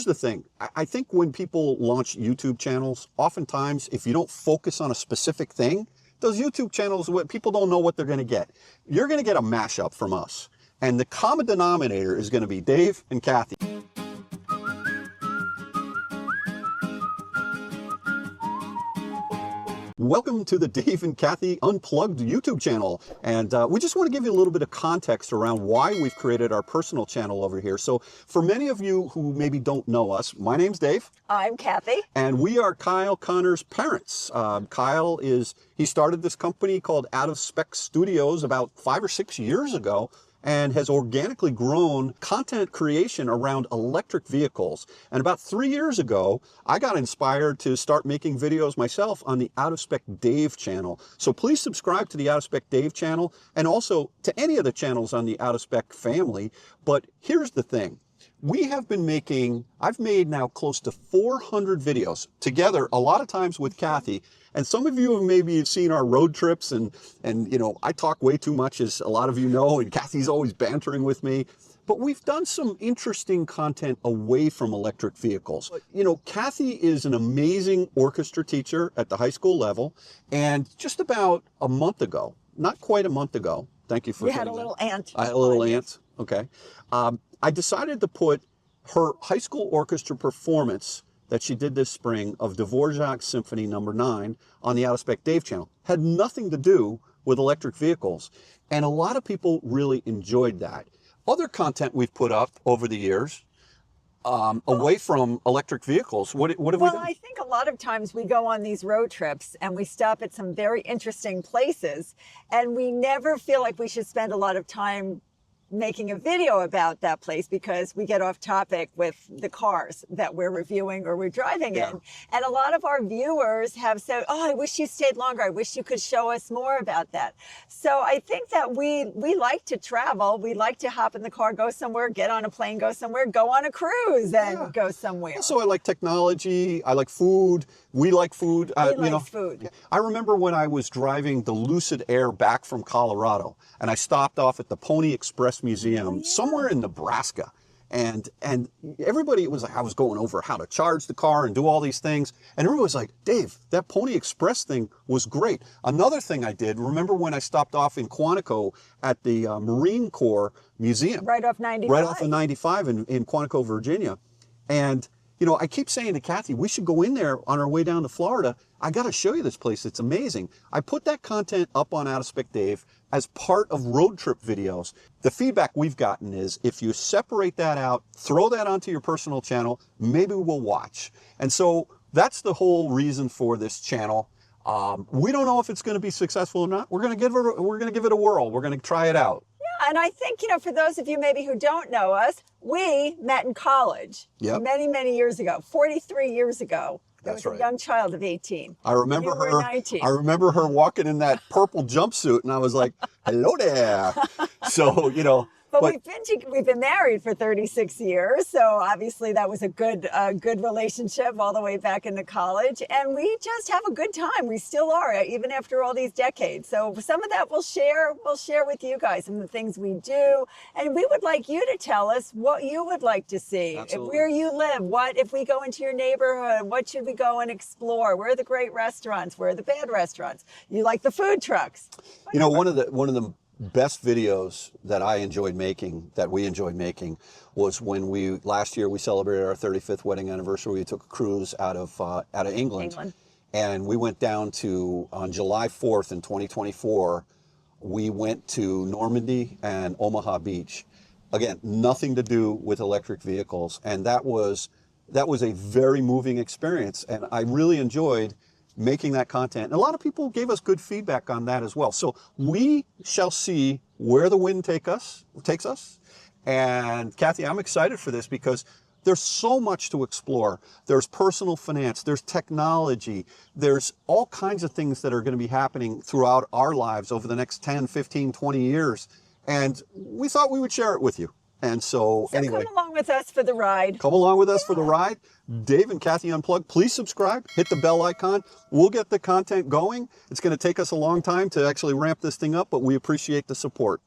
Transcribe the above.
here's the thing. I think when people launch YouTube channels, oftentimes if you don't focus on a specific thing, those YouTube channels, people don't know what they're going to get. You're going to get a mashup from us. And the common denominator is going to be Dave and Kathy. Welcome to the Dave and Kathy Unplugged YouTube channel. And we just want to give you a little bit of context around why we've created our personal channel over here. So for many of you who maybe don't know us, my name's Dave. I'm Kathy. And we are Kyle Connor's parents. Kyle he started this company called Out of Spec Studios about 5 or 6 years ago, and has organically grown content creation around electric vehicles. And about 3 years ago, I got inspired to start making videos myself on the Out of Spec Dave channel. So please subscribe to the Out of Spec Dave channel and also to any of the channels on the Out of Spec family. But here's the thing. I've made now close to 400 videos together, a lot of times with Kathy. And some of you have maybe seen our road trips and you know, I talk way too much, as a lot of you know, and Kathy's always bantering with me. But we've done some interesting content away from electric vehicles. You know, Kathy is an amazing orchestra teacher at the high school level. And just about a month ago, not quite a month ago, thank you for You had a little ant. I had a little ant, okay. I decided to put her high school orchestra performance that she did this spring of Dvorak's Symphony No. 9 on the Out of Spec Dave channel. Had nothing to do with electric vehicles. And a lot of people really enjoyed that. Other content we've put up over the years, away from electric vehicles, what have we done? Well, I think a lot of times we go on these road trips and we stop at some very interesting places, and we never feel like we should spend a lot of time making a video about that place because we get off topic with the cars that we're reviewing or we're driving in. And a lot of our viewers have said, oh, I wish you stayed longer. I wish you could show us more about that. So I think that we like to travel. We like to hop in the car, go somewhere, get on a plane, go somewhere, go on a cruise and go somewhere. Also, I like technology. I like food. We like food. We like food. I remember when I was driving the Lucid Air back from Colorado, and I stopped off at the Pony Express Museum somewhere in Nebraska. And everybody, it was like I was going over how to charge the car and do all these things. And everybody was like, Dave, that Pony Express thing was great. Another thing I did, remember when I stopped off in Quantico at the Marine Corps Museum? Right off 95. Right off of 95 in Quantico, Virginia. And you know, I keep saying to Kathy, we should go in there on our way down to Florida. I got to show you this place. It's amazing. I put that content up on Out of Spec Dave as part of road trip videos. The feedback we've gotten is if you separate that out, throw that onto your personal channel, maybe we'll watch. And so that's the whole reason for this channel. We don't know if it's going to be successful or not. We're going to give it a whirl. We're going to try it out. And I think, you know, for those of you maybe who don't know us, we met in college many, many years ago, 43 years ago. There was a young child of 18. I remember her. 19. I remember her walking in that purple jumpsuit, and I was like, "Hello there." So, you know. But we've been married for 36 years, so obviously that was a good relationship all the way back into college, and we just have a good time. We still are, even after all these decades. So some of that we'll share with you guys, some of the things we do, and we would like you to tell us what you would like to see, where you live, what if we go into your neighborhood, what should we go and explore, where are the great restaurants, where are the bad restaurants, you like the food trucks. Whatever. You know, one of the best videos that we enjoyed making was when last year we celebrated our 35th wedding anniversary. We took a cruise out of England. And we went down on July 4th in 2024, we went to Normandy and Omaha Beach. Again, nothing to do with electric vehicles. And that was a very moving experience. And I really enjoyed making that content. And a lot of people gave us good feedback on that as well. So we shall see where the wind takes us. And Kathy, I'm excited for this because there's so much to explore. There's personal finance, there's technology, there's all kinds of things that are going to be happening throughout our lives over the next 10, 15, 20 years. And we thought we would share it with you. And so anyway, come along with us for the ride. Come along with us for the ride. Dave and Kathy Unplugged, please subscribe, hit the bell icon. We'll get the content going. It's going to take us a long time to actually ramp this thing up, but we appreciate the support.